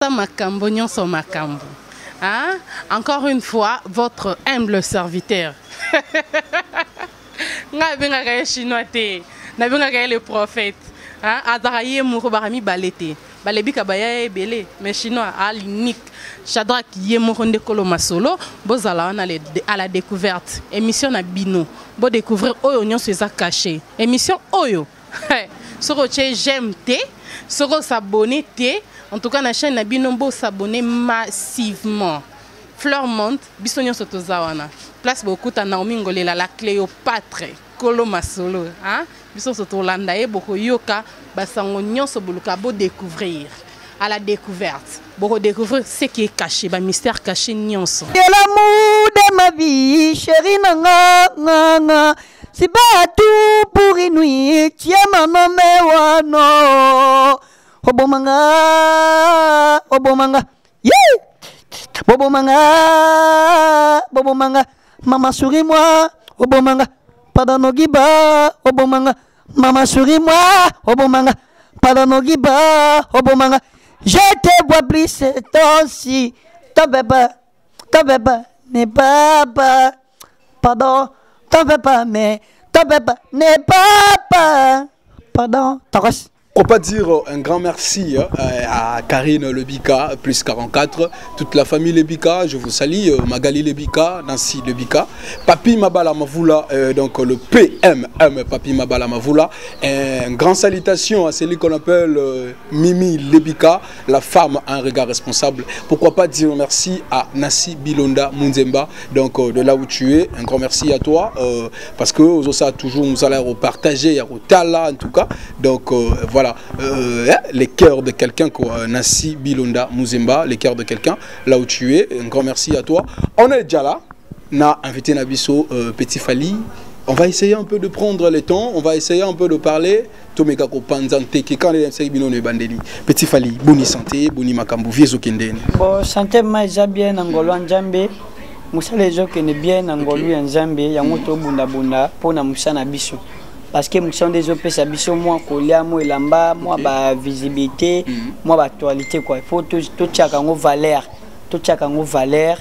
ata makambo nyonso makambo. Hein? Encore une fois, votre humble serviteur. Nga benga kaya chinois te, na benga kaya le prophète. Hein? Azaraye mouro barami balete. Balebi kabaya belé, mais chinois à l'unique. Shadrach Yemoro Ndekolo Masolo, bozala on à la découverte. Émission na bino, bo découvrir oyo nyon se caché. Émission oyo. Soro j'aime te, soro s'abonner te. En tout cas na chaîne na bino bo s'abonner massivement. Fleur monte, biso nyon soto zawana. Place beaucoup ta Naomi Ngolela la Cléopâtre, Kolo Masolo, hein? Biso soto landa e boko yoka basango nyon so boluka bo découvrir. À la découverte. Pour découvrir ce qui est caché, le mystère caché nyonso. C'est l'amour de ma vie, chérie nanga. C'est pas tout pour une nuit, tiens maman me wano. Obomanga, yeah. Obomanga, maman souris-moi, obomanga. Pardon giba, obomanga, maman souris-moi, obomanga. Pardon giba, obomanga. Je te vois plus ce temps-ci. Ton papa n'est pas. Pardon, ton papa, mais ton papa n'est pas. Pardon, Taras. On peut dire un grand merci à Karine Lebika, plus 44, toute la famille Lebika, je vous salue, Magali Lebika, Nancy Lebika, Papi Mabala Mavoula, donc le PMM Papi Mabala Mavoula, une grande salutation à celui qu'on appelle Mimi Lebika, la femme à un regard responsable. Pourquoi pas dire merci à Nassi Bilonda Munzemba, donc de là où tu es, un grand merci à toi, parce que ça toujours nous allons partager, à Tala en tout cas, donc voilà. Les cœurs de quelqu'un, Nassi Bilonda Muzemba, les cœurs de quelqu'un, là où tu es, un grand merci à toi. On est déjà là, on a invité Nabiso Petit Fali. On va essayer un peu de prendre le temps, on va essayer un peu de parler. Tomeka ko panzante ki quand les binono bandeli. Petit Fali, boni santé, boni makambu, viezo kendeni. Bon santé maïza bien ngolo njambe. Musale zo kene bien ngolo njambe, yango to bunda bunda pona musana biso. Parce que nous sommes des opérations, moi, moi, lamba, moi, visibilité, moi, actualité, quoi. Il faut tout chaque valeur, tout chaque valeur,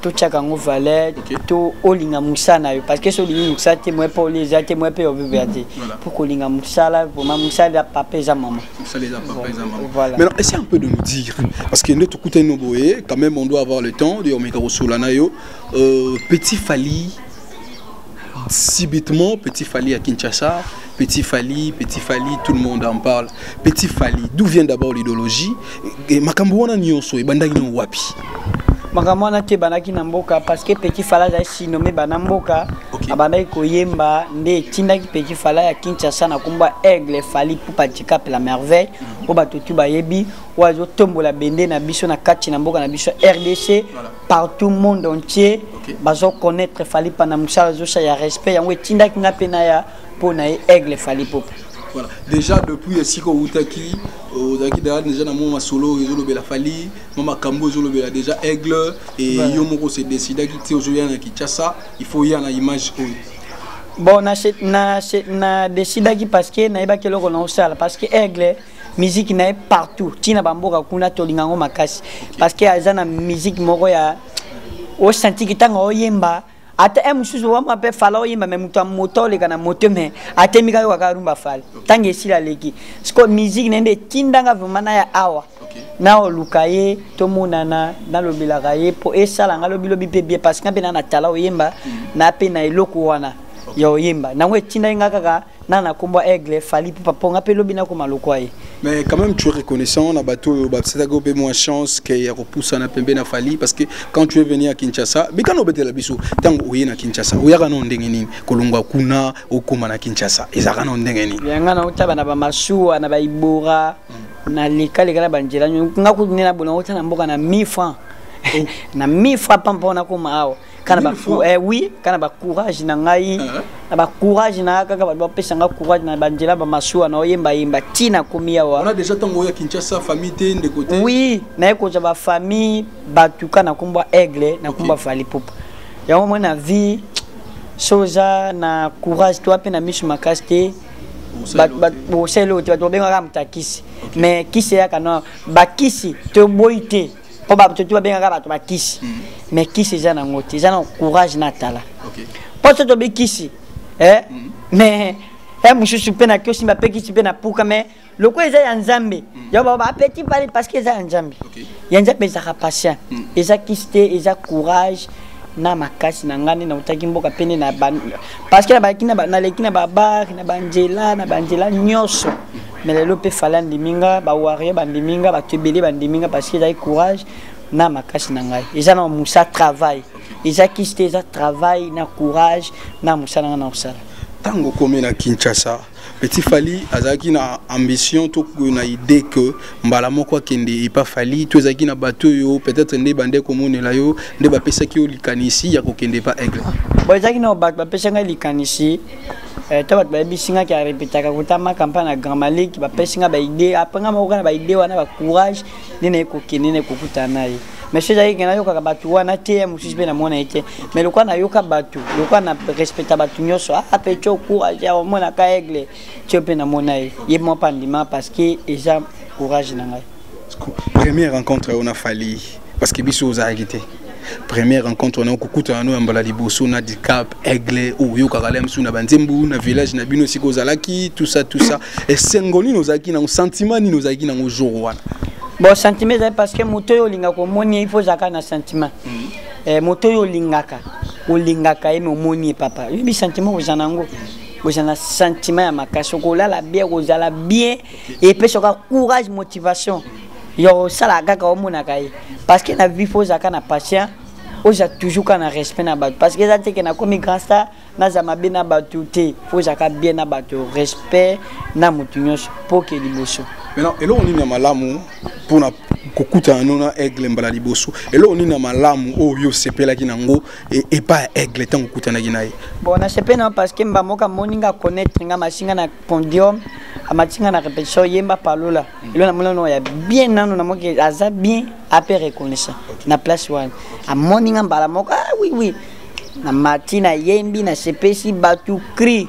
tout chaque valeur, tout au linga musana. Parce que ce linga musana, moi, pour les athées, moi, pour les pour que linga musala, pour ma musala, papa et maman. Voilà. Maintenant, essayez un peu de nous dire, parce que notre côté nous boye, quand même, on doit avoir le temps de Omega Rosolanayo, Petit Fali. Subitement, Petit Fali à Kinshasa, Petit Fali, tout le monde en parle. Petit Fali, d'où vient d'abord l'idéologie? Makambuana nyonso e bandaki no wapi? Makambuana te banaki na mboka parce que Petit Fali a si nommé banamboka, abandaki koyemba nde tindaki Petit Fali à Kinshasa na komba Aigle Fali pour Patika la merveille, o batutu bayebi, oazo tombola bende na biso na kati na mboka na biso RDC, partout monde entier. Bazo connaître Fali Panamusala zosa ya respect yango tindaki na pena ya pona Aigle Fali pop. Voilà. Déjà depuis Siko Utaki, déjà dans mon solo la Fali, Mama Kambo déjà Aigle et Yomoro s'est décidé quitter aujourd'hui à Kinshasa, il faut y avoir une image. Bon na décidé parce que na iba kelo kono sala parce que Aigle musique na partout, tina bamboka kuna tolingango makasi parce que azana musique moko ya au senti que tant oyemba ata emususu wa mape fala oyemba me muta moto le kana moto me ate mika yo karumba fala tangi sila leki sko musique nende tindanga vumana ya awa na olukaye to monana na lobila kaye po esala ngalo bilobi pe bien parce que na na tala oyemba na pe na eloko wana ya oyemba na ngwe tinda ngaka na kombo Aigle Fali pour ponga pe lobina ko maloko aye. Mais quand même tu es reconnaissant na bateau c'est agopé moins chance que ya repoussa na pembe na Fali parce que quand tu es venu à Kinshasa bikano betela biso tango oye na Kinshasa oyaka no ndenge nini kolongwa kuna okoma na Kinshasa ezaka no ndenge nini yanga na utaba na ba masuwa na ba ibora na likale kana banjela ngaku nina bona utana mboka na 1000 francs na 1000 francs pampona koma awo kana ba oui kana ba courage na ngai na ba courage na kaka ba pesa nga courage na banjela ba masuwa na oyemba yemba tina komia wa. On a déjà tango ya Kinshasa famille te de côté. Oui, na ko ja ba famille batuka na komba Aigle na komba Fali pop. Ya mo na vie soja na courage toi pe na misu makaste boselo te babengaka moto akisi mais kisi eyaka non bakisi toboyi te mpo bato te babengaka bato bakisi mais kisi eza nango te eza na courage na tala mpo so tobi kisi mais mosusu mpe na kiosimba mpe kisi mpe na puka mais loko eza ya nzambe yo bapeti pale parce que eza ya nzambe ya nzambe ezaka patient eza kisi te eza courage na makasi na ngani na utaki mboka pene na parce que na leki na babar na banjela nyonso mais lelo pe fala ndiminga ba warrior bandiminga ba tebele bandiminga parce que eza courage na makasi na ngai eza na musa travail eza kiste eza travail na courage na musa na usala tango komé na Kinshasa Petit Fally azaki na ambition to na idée que mbala moko akende pas Fally to azaki na bateau yo peut-être nde bande komonela yo nde bapesaki yo likanisi ya kokende pa Aigle bo ezaki na bapesanga likanisi to bat ba bisinga ki a répétaka kutama campagne na Grand Malik bapesinga ba idée apanga moko na ba idée wana ba courage nene kokende ne kokutana ye mais c'est ça que yoka batu wana te mususu pe na mona ete mais le quoi na yoka batu le quoi na respecta batu nyoso pe cho courage ya mona ka Aigle tu pe na mona ye mo pandima parce que déjà courage na ngai première rencontre on a Fally parce que biso za agité première rencontre on a kokuta no mbala liboso na di Cap Aigle ou yoka kalem su na banzembu na village na bino siko zalaki tout ça et sengoni nos aki na sentiment ni nos aki na jour wana. Bon, sentiment, c'est parce que moto yo lingaka moni il faut zaka na sentiment. Moto yo lingaka, o lingaka e moni papa. Yo sentiment aux anango. Aux ana sentiment ya makasi ko la bien aux ala bien et puis soka courage motivation. Yo sala kaka o mona kai parce que na vie faut zaka na patient. Oja toujours kana respect na bato parce que ça te que na comme grand star na zama bien na bato te faut zaka bien na bato respect na mutunyoso pour que liboso. Maintenant, et là on est malamu pour na kokuta nona Aigle mbala liboso. Et là on est malamu o yo sepela kinango et pas Aigle tant kokuta na ginaye. Bon na sepela parce que mbamoka moninga connaître nga masinga na podium amatinga na répétition yemba palola. Et là na molano ya bien nano na moki aza bien après reconnaissant na place one. A moninga mbala moka oui na matina yembi na sepesi batu cri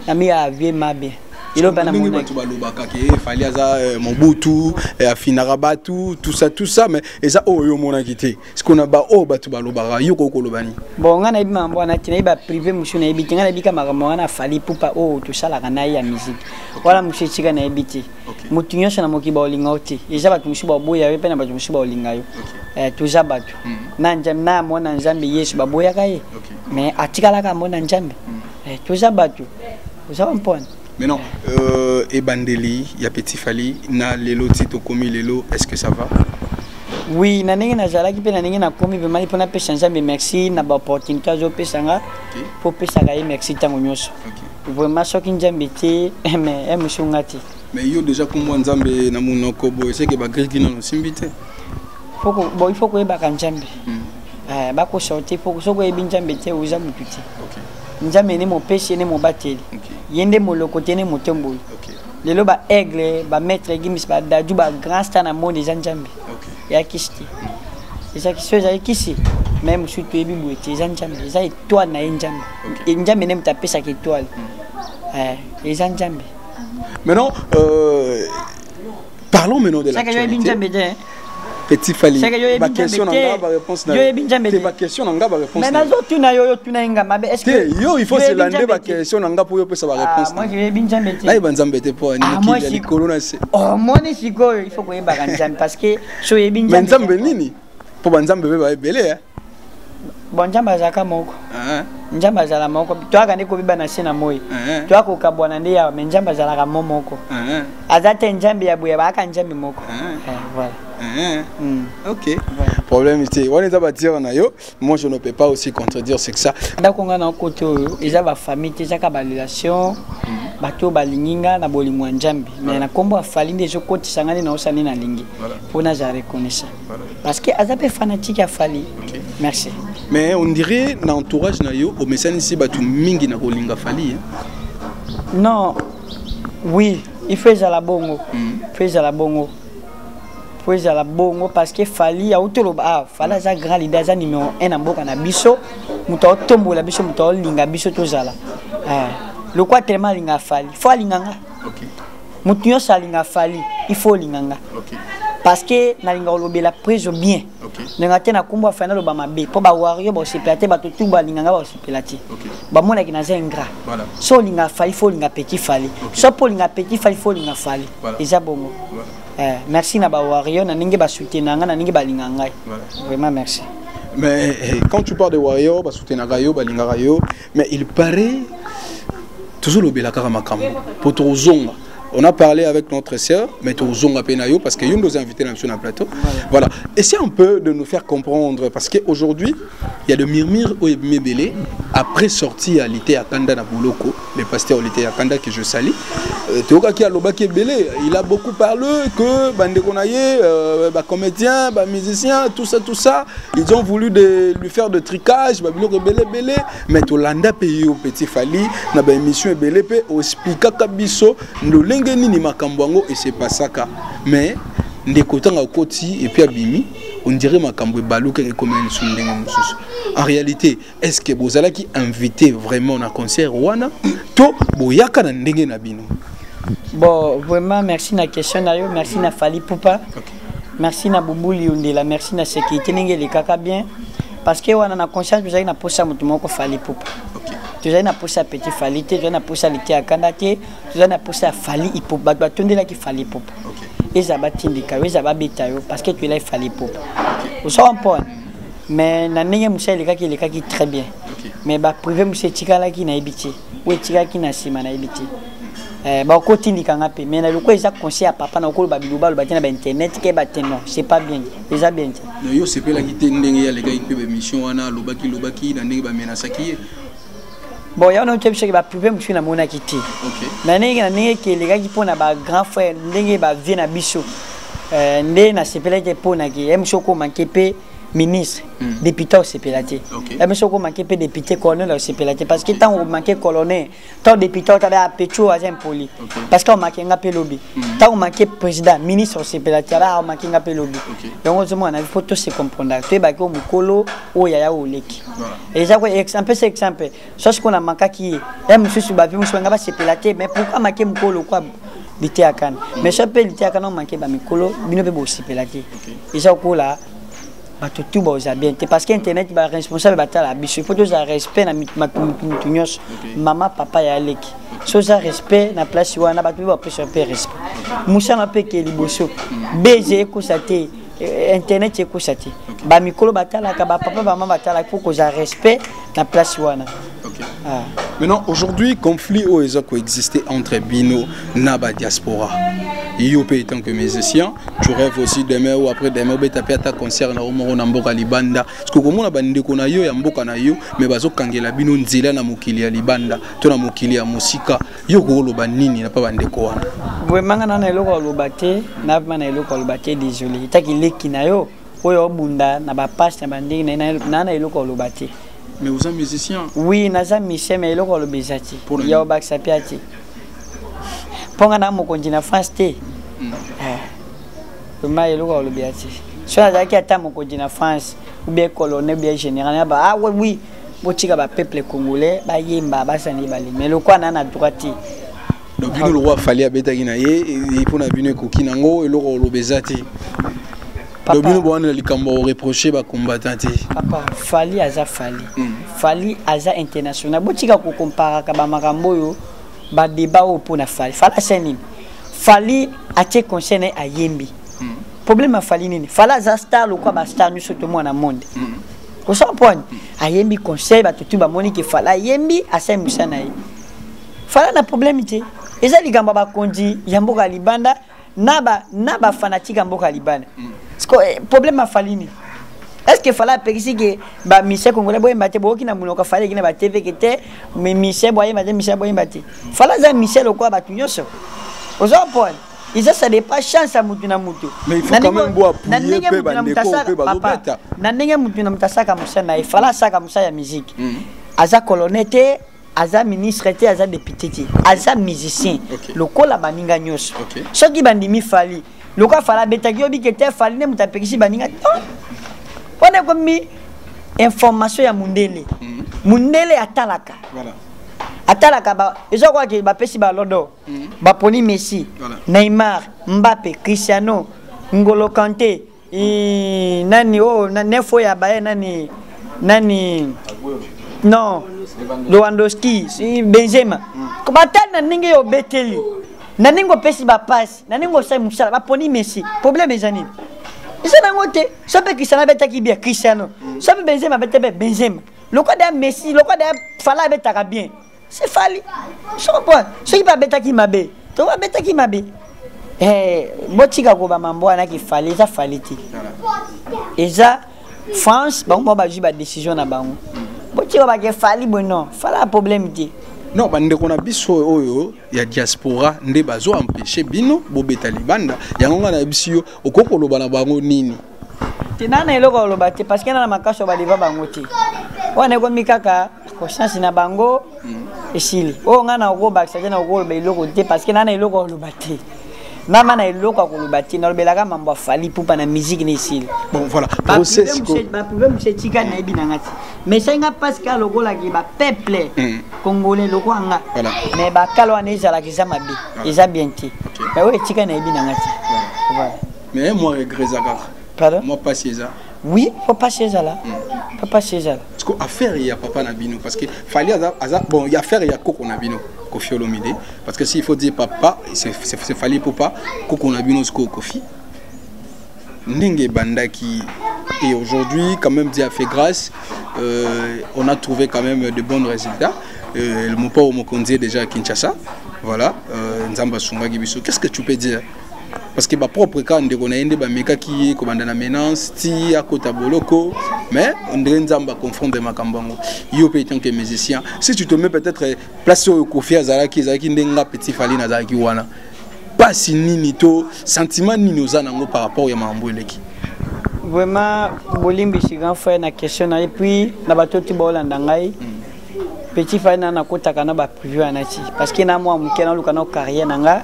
na mi avie mabe. Il a pas na mona tu balobaka ke Fally aza Mobutu afinara batu tout ça mais eza o yo mona kité ce qu'on a ba o batu balobaka yo ko kolobani bon ngana ibi mambo na tina iba privé musu na ibi tinga na bika makambo na Fally pupa o to sala kana ya musique wala musu chika na ibiti mutunyo sana mokiba olinga oti eza batu musu ba boya pe na batu musu ba olinga yo to za batu na njam na mona nzambe Yesu ba boya kai mais atikala ka mona nzambe to za batu za mpona. Mais non, et Bandeli, il y a Petit Fally, na lelo tito komi lelo, est-ce que ça va? Oui, na ningi na zala ki pe na ningi na komi be mali pona pe changer mais merci na ba opportunité zo pe sanga pour pe sanga e merci tango nyoso. Vraiment soki njambe te mais mushungati. Mais yo déjà comme nzambe na munoko bo c'est que ba griki na no simbité. Il faut ko ba kanjambe. Ba ko sortir faut ko soko e binjambe te uza mututi. Njambe ne mo pêche ne mo bateli. Yende mo lokote ne mo tembo. Lelo ba Aigle ba maître gimis ba daju ba grand star na monde des njambe. Ya kisti. Eza kiso za kisi. Même surtout ebi boete njambe. Eza étoile na njambe. Njambe ne mta pesa ki étoile. Eza njambe. Maintenant parlons maintenant de l'actualité. Petit Fally, ma question n'a pas réponse. Ma question n'a pas réponse. Mais nazo tuna yo tuna inga mabe. Est-ce que yo il faut se lander ma question n'a pas pour savoir réponse. Moi je vais bien jambe. Là il va nzambe te pour ni ki corona c'est. Oh moi ni siko il faut ko yeba nzambe parce que so yebi nzambe. Mais nzambe nini? Pour nzambe ba belé hein. Bon nzambe azaka moko. Nzambe azala moko. Toaka ndiko biba na sina moyi. Toaka ukabwana ndi ya nzambe azala ka momoko. Azate nzambe ya buya ba ka nzambe moko. Voilà. Ok. Problème c'est on est à bâtir na yo. Moi je ne peux pas aussi contredire c'est que ça. Ndakonga na côté oyo eza ba famille te eza ka ba relation bato balinginga na bolingo nzambe mais na kombo afali ndezo koti sangani na osani na lingi. Pona za reconnaître. Parce que azape fanatique afali. Merci. Mais on dirait dans l'entourage na yo au message ici batu mingi na kolinga Fally. Non. Oui, il fait ça la bongo. Fait ça la bongo. Fait ça la bongo parce que Fally a autoloba Fally za grand leader za numéro 1 na mboka na biso. Muto tombola biso muto linga biso tozala. Le quoi tellement linga Fally. Faut linganga. OK. Mutu nyonso alinga fali, il faut linganga. OK. Parce que na linga olobela prise bien. OK. Nenga te na kumba fana lo ba mabe. Po ba wario ba osepelate ba tutu ba linganga ba osepelate. OK. Ba mona ki na zengra. Voilà. So linga fali, faut linga petit fali. So po linga petit fali, faut linga fali. Eza bongo. Voilà. Merci na ba wario na ninge ba soutenir na ninge ba linganga. Voilà. Vraiment merci. Mais quand tu parles de Warrior, bah soutenir Gayo, bah linga Gayo, mais il paraît toujours le Belakara Makambo pour Tozonga. On a parlé avec notre sœur, mais Tozonga Penayo, parce qu'il y a nous invités dans le plateau. Voilà. Essaye un peu de nous faire comprendre, parce qu'aujourd'hui, il y a le murmure au Mébélé, après sortie à l'été à Kanda na Bouloko, le pasteur au l'été à Kanda que je salue. Théoka qui a l'Obaki Belé, il a beaucoup parlé que Bandekonaye, comédiens, musiciens, tout ça, ils ont voulu lui faire de tricage, Belé, mais Tolanda pays au petit Fali, na ba émission Belé, au explica Kabiso, nous l'engeni makambo et c'est pas ça ka. Mais ndekotanga okoti et puis abimi, on dirait makambo baluka et comme une sundenge mususu. En réalité, est-ce que bozala qui invité vraiment na concert wana to boyaka na ndenge na bino? Bon, vraiment, merci na question na yo, merci na Fali Poupa, merci na Boubouli Undela, merci na sécurité ninge le kaka bien, parce que wana na conscience vous avez na posa mutu moko Fali Poupa. Tu as na posa petit Fali, tu as na posa lité à Kandate, tu as na posa Fali Poupa, ba tondela ki Fali Poupa. Et ça va tindika, et ça va betayo parce que tu l'as Fali Poupa. Vous savez un point, mais na ninge musa le kaka qui très bien. Mais ba privé musa tikala ki na ebiti, ou tikala ki na sima na ebiti. Ba côté ni kanga pe mais na loko eza conseil à papa na ko ba biluba lo ba tina ba internet ke ba teno c'est pas bien eza bien no yo c'est la kité ndenge ya leka ipe émission wana lobaki na ndenge ba menasaki bon ya no tebise ke ba privé musu na mona kiti na ndenge ke leka ki pona ba grand frère ndenge ba vie na biso ndé na sepela ke pona ki emsoko manke pe ministre, député au CPLAT. La monsieur qui manquait pas député colonel au CPLAT parce que tant on manquait colonel, tant député on avait appelé à un poli. Parce qu'on manquait un peu lobby. Tant on manquait président, ministre au CPLAT, on manquait un peu lobby. Donc on a faut tous se comprendre. Tu es baqué au mukolo ou yaya ou leki. Et ça exemple c'est exemple. Sauf qu'on a manqué qui est monsieur Subavi, monsieur Ngaba CPLAT, mais pourquoi manquer mukolo quoi? L'ité à Cannes. Mais ça peut l'ité à Cannes on manquait ba mukolo, bino be au CPLAT. Et ça au là. Tout va bien parce que internet va responsable batala biso faut tous respect na matunyos maman papa ya leki so ça respect na place wana batu ba pesa pe respect musa na pe ke liboso beze ko sate internet ko sate ba mikolo batala ka ba papa ba maman batala faut que ça respect na place wana. Maintenant aujourd'hui conflit au coexisté entre Bino Naba diaspora. IOP étant que musicien, tu rêves aussi demain ou après demain, tu as ta concert na Romoro na Mboka Libanda. Parce que comme on a bandé qu'on a yo ya Mboka na yo, mais bazo kangela bino nzela na mokili ya Libanda, to na mokili ya musika, yo ko lo banini na pa bandé ko wana. Vraiment na eloko lo baté, na na eloko lo baté désolé. Taki leki na yo, oyo bunda na ba passe na bandé na eloko lo baté. Mais vous êtes musicien? Oui, naza musicien mais eloko lo bezati. Ya obak sapiati. Ponga na mokonzi na France te. Le logo le biati. Soit à qui attend mokonzi na France ou bien colonel bien général ba ah oui botika ba peuple congolais ba yemba ba sani bali mais le quoi na droite. Donc bino le roi fallait abeta kina ye et pour na bino koki nango eloko lo bezati. Donc bino bo na likambo reprocher ba combattant te. Papa fali aza fali. Fali aza international botika ko compara ka ba makambo yo. Ba débat au pour na Fali. Fala senini. Fali a été concerné à Yembi. Problème à Fali nini. Fala za star ou quoi ba star nous surtout moi na monde. Ko ça point. A Yembi conseil ba tout ba monique Fala Yembi a sa musana yi. Fala na problème ité. Eza ligamba ba kondi yamboka libanda naba fanatique mboka libanda. Parce que problème à Fali ni. Est-ce que fallait périsser que ba mission congolais boye mbate boki na munoka fallait que na ba TV que te mais mission boye mbate fallait za mission le quoi ba tunyoso aux point ils ça pas chance à mutu na mutu mais il faut quand même boire appuyer pe ba ndeko pe ba lobeta na ndenge mutu na mtasaka musana il fallait saka musa ya musique aza colonel aza ministre te aza député te aza musicien le kola baninga nyoso soki bandimi fali le quoi fallait betaki obi que te fali ne mutapekisi baninga on est comme information ya mundele mundele atalaka voilà atala kaba ils ont quoi que ba pesi ba lodo ba poni Messi Neymar Mbappé Cristiano Ngolo Kanté nani oh nefo ya bae nani non Lewandowski Benzema ko batana ninge yo beteli naningo pesi ba passe naningo sai musala ba poni Messi problème ezani isa nangote sope Cristiano betaki bien Cristiano sope Benzema betebe Benzema loko da Messi loko da fala betaka bien c'est fali je comprends ce qui pas betaki mabe to ba betaki mabe botika ko ba mambo ana ki fali ça faliti eza France bango ba ju ba décision na bango botika ba ke fali bono fala problème ti non bande ko na biso oyo ya diaspora nde bazo empêcher bino bobeta libanda yango ngana biso okoko loba na bango nini tinana eloko loba te parce que na makaso ba deva bango ti wana ko mikaka conscience na bango esili o ngana ko ba sa na ko ba eloko te parce que nana eloko loba te na mana eloko ko loba te na lobelaka mambo fali pupa na musique na esili bon voilà process ko ba problème c'est tika na ebinanga ti mais ça nga parce que loko la ki ba peuple congolais loko anga mais ba kalo ane ezala ki za mabe eza bien ti mais o tika na ebinanga ti voilà mais moi regret ça. Pardon? Moi passer ça. Oui, faut passer ça là. Faut passer ça. Parce que affaire il y a papa Nabino parce que fallait bon il y a affaire il y a Koko Nabino Kofi Olomide parce que s'il faut dire papa c'est fallait papa Koko Nabino ce Kofi Ndenge Bandaki et aujourd'hui quand même Dieu a fait grâce on a trouvé quand même de bons résultats le Mopa Omokonzi déjà à Kinshasa voilà Nzamba Sunga Gibiso qu'est-ce que tu peux dire parce que ma propre cas on a ende ba meka qui commande na menace ti à kota boloko mais on dirait nzamba confondre makambango yo peut tant que musicien si tu te mets peut-être place au Kofi Azalaki ndenga petit fali na zaki wana pas si nini to sentiment nini ozana ngo par rapport ya mambo eleki vraiment bolimbi si grand frère na question et puis na batoti bolanda ngai petit fali na kota kana ba privé na ti parce que na moi mukena lukana carrière nanga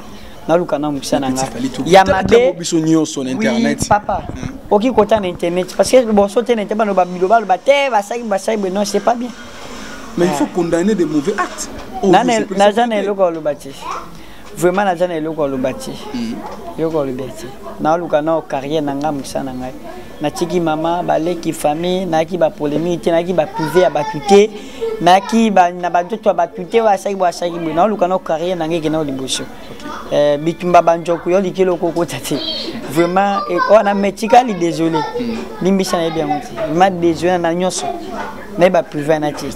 na lukana musana nga ya mabe biso nyonso na internet oui, papa oki kota na internet parce que bon sauter na internet ba bilo ba te ba sai non c'est pas bien mais il faut condamner des mauvais actes na jana eloko lobati vraiment na jana eloko lobati eloko lobati na lukana carrière nanga musana nga na tiki mama baleki famille na ki ba polémique na ki ba privé ya bakute na ki ba na ba toto bakute wa sai na lukana carrière nanga ke na liboso bitumba banjoku yo likelo koko tati vraiment on a méticali désolé limbisa na bien muti ma désolé na nyonso na ba privé na ti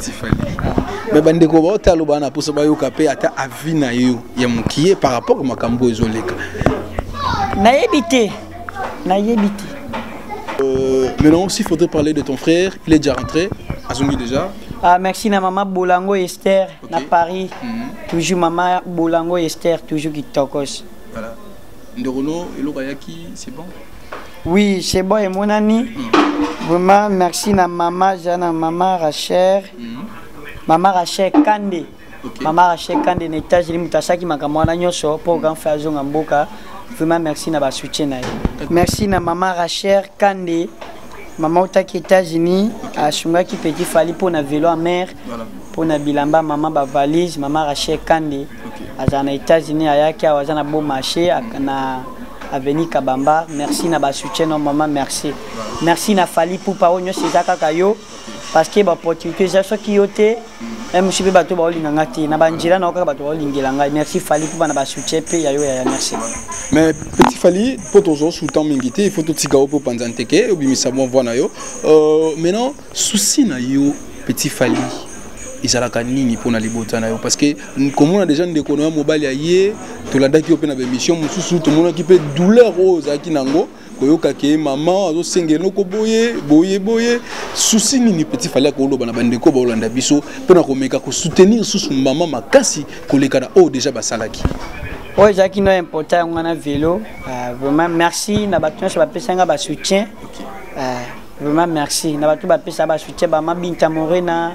mais bandeko ba otalo bana poso ba yoka pe ata avis na yo ya mukiye par rapport à makambo ezoleka na yebité maintenant aussi il faudrait parler de ton frère il est déjà rentré à Zungi déjà. Ah, merci na maman Bolango Esther na Paris. Toujours maman Bolango Esther toujours qui tokos. Voilà. Ndorono Elokayaki, c'est bon? Oui, c'est bon et mon ami. Vraiment merci na maman Jana maman Rachel. Maman Rachel Kande. Maman Rachel Kande na États-Unis mutasaki makamwana nyoso pour grand frère zonga mboka. Vraiment merci na ba soutien na. Merci na maman Rachel Kande. Maman otaki États-Unis a shungaki petit fali pour na vélo en mer pour na bilamba maman ba valise maman Rachel Kande azana États-Unis ayaki awazana bon marché na avenue Kabamba merci na ba soutien non maman merci na fali pour paonyo sezaka kayo parce que ba opportunité za soki yote mshibe bato ba olinga ngati na banjira na okaka bato ba olingela ngai merci fali pour na ba soutien pe yayo ya merci. Mais petit fali pour toujours sous temps mingité il faut tout tigao pour panzanteke obimisa mo vona yo maintenant souci na yo petit fali izalaka nini pour na libota na yo parce que comme on a déjà des kono mobile ya ye to la daki open na émission mususu to mona ki pe douleur oza ki nango koyoka ke maman azo sengeno ko boye souci nini petit fali ko loba na bandeko ba olanda biso pona ko meka ko soutenir sous maman makasi ko lekana o déjà basalaki. Oui, Jacques, nous important on a vélo. Vraiment merci. Na batu na bapesanga ba soutien. Vraiment merci. Na batu bapesa ba soutien ba ma Binta Morena,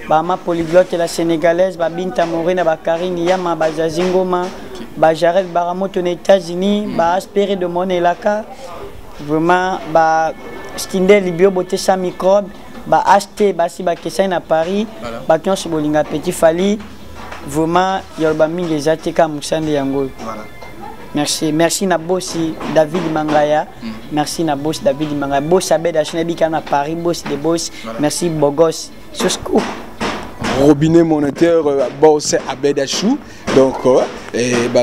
ba ma polyglotte la sénégalaise, ba Binta Morena, ba Karine Yama, ba Zazingoma, ba Jarel Baramoto aux États-Unis, ba Aspéré de Monelaka. Vraiment ba Stindel Libio Boté sans microbe, ba HT ba si ba Kessain à Paris, ba Tion Bolinga Petit Fali. vraiment yoloba mingi ezate ka musande yango. Voilà. Merci na bossi David Mangaya. Merci na boss David Mangaya. Boss Abeda Chinabika na Paris, boss de boss. Merci Bogos. Suskou. Robinet monétaire, boss Abedachou. Donc,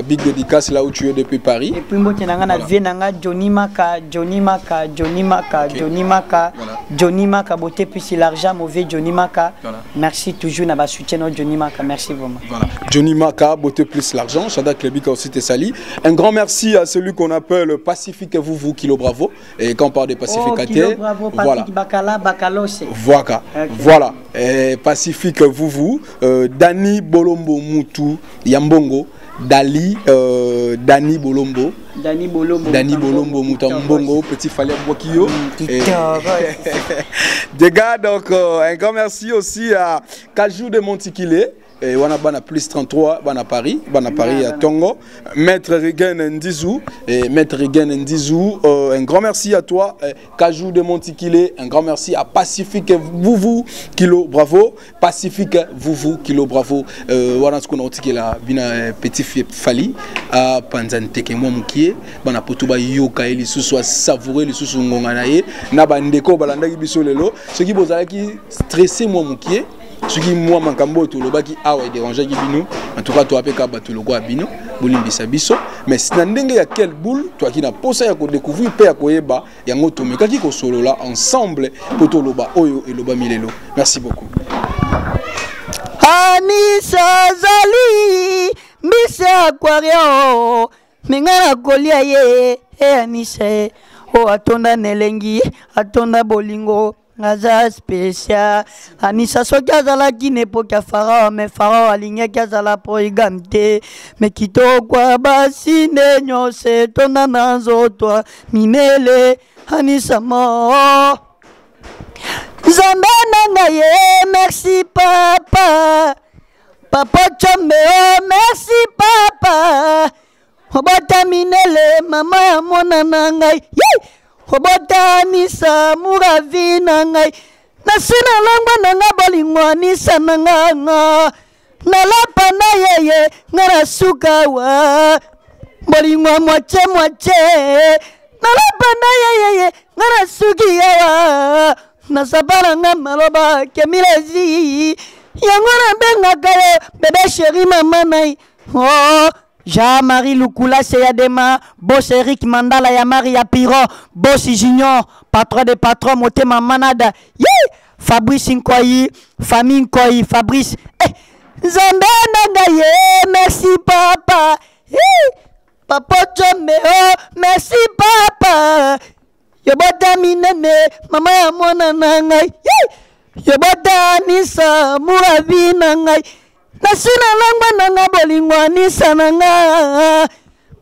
big dédicace là où tu es depuis Paris. Et puis, moi, je suis Johnny Maka, Johnny Maka, Johnny Maka, okay. Johnny Maka, voilà. Johnny Maka, beauté plus l'argent, mauvais Johnny Maka. Voilà. Merci toujours d'avoir soutenu Johnny Maka. Merci vraiment. Voilà. Johnny Maka, beauté plus l'argent. Shadak Lebika aussi te sali. Un grand merci à celui qu'on appelle Pacifique vous, Kilo Bravo. Et quand on parle de Pacifique, Kilo Bravo, voilà. Bakala, Bakalose. Voilà. Okay. Voilà. Et Pacifique vous, Dani Bolombo Moutou, Yambongo. Dani Bolombo. Dani Bolombo Moutambongo, petit Falais Bokio. Des gars, donc un grand merci aussi à Kajou de Montikile. Et on a plus 33 à Paris à Tongo. Maître Regen Ndizou et Maître Regen Ndizou, un grand merci à toi Kajou de Montikile, un grand merci à Pacifique vous Kilo Bravo, Pacifique vous Kilo Bravo. Voilà ce qu'on a dit là, bina petit Fali à Panzanteke moi mukie, bana potuba yoka eli soit savoureux les sous ngonganaye na bandeko balanda biso lelo, ce qui bozala qui stressé moi mukie. Ce qui moi mankambo to loba ki awa déranger ki bino en tout cas toi pe ka bato logo abino bolimbisa biso mais si na ndenge ya quelle boule toi qui na posa ya ko découvrir pe ya koyeba yango to meka ki ko solo là ensemble pour to loba oyo et loba milelo. Merci beaucoup. Anissa Zali Mise Aquario Mengana kolia ye Anissa o atonda nelengi atonda bolingo Naza spécial Anissa soki azalaki n'époque ya Pharaon mais Pharaon alingaki azala polygamte mais kitoko basi nde nyonso etonda na nzoto minele Anissa mo Nzambe na ngai merci papa Papa Chombe merci papa Obota minele mama ya mona na ngai Obota Anissa muravi na ngai Nasina langwa na nga bolingo Anissa na nga Nalapa na yeye ngara suka wa Bolingo moche Nalapa na yeye ngara suki ya Nasabara nga maloba kemilezi Yango na benga kayo bébé chéri mama nai Oh Jean-Marie Lukula Seyadema, Boss Eric Mandala Yamari Yapiro, Boss Junior, patron de patron, Motema Manada, Fabrice Nkoyi, famille Nkoyi, Fabrice, Zambé Nagaye, merci papa, Papa Chombe, merci papa, Yobota Minene, Mama Yamona Nangai, Yobota Anissa, Muravi Nangai, Nasina langwa nanga bolingo Anissa nanga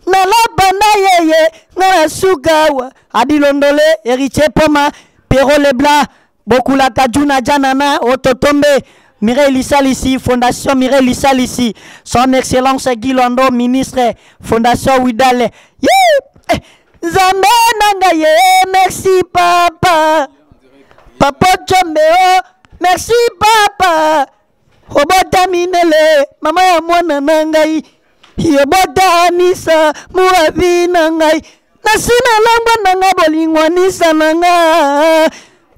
Nalapa na yeye ngara sugawa Adilondole Héritier Poma Pero Leblanc Bokula Kajuna Janana Ototombe Mireille Lissalisi Fondation Mireille Lissalisi Son Excellence Guy Londo Ministre Fondation Widale Zambé nanga ye merci papa Papa Chombe merci papa Obota minele mama ya mwana nangai Yobota Anissa muravi nangai Nasina langwa nanga bolingo Anissa nanga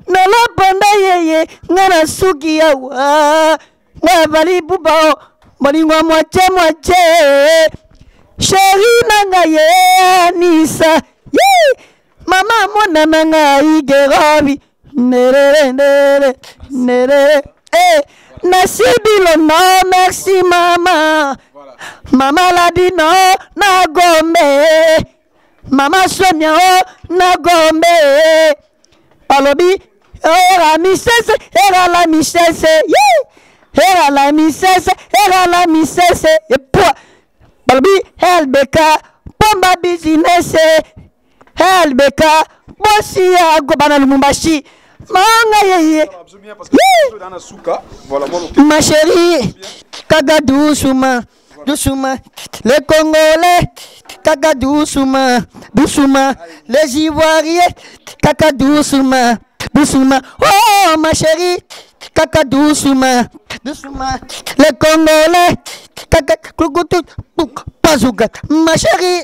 Nalapanda yeye ngana suki ya wa Ngabali bubao bolingo moche Chéri nanga ye Anissa Mama mwana nanga igerobi Nere Nasibi no merci mama Mama Ladino na Gombe Mama Sonia na Gombe Palobi era la misese et puis Palobi Elbeka Pomba business Elbeka Bosia Gobana Lumumbashi Ma chérie, Kaga doucement, les Congolais, Kaga doucement, les Ivoiriens, Kaga doucement, oh ma chérie, Kaga doucement, les Congolais, kaka kukutu pazouga ma chérie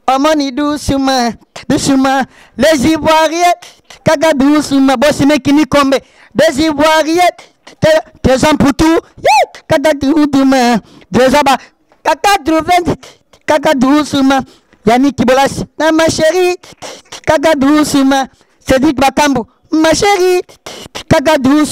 Amani doucement doucement les Ivoiriens kaka doucement boss meki ni kombe des Ivoiriens tes ans pour tout kaka doucement déjà ba kaka 80 kaka doucement Yannick Kibolas na ma chérie kaka doucement Cédric Bakambu ma chérie kaka doucement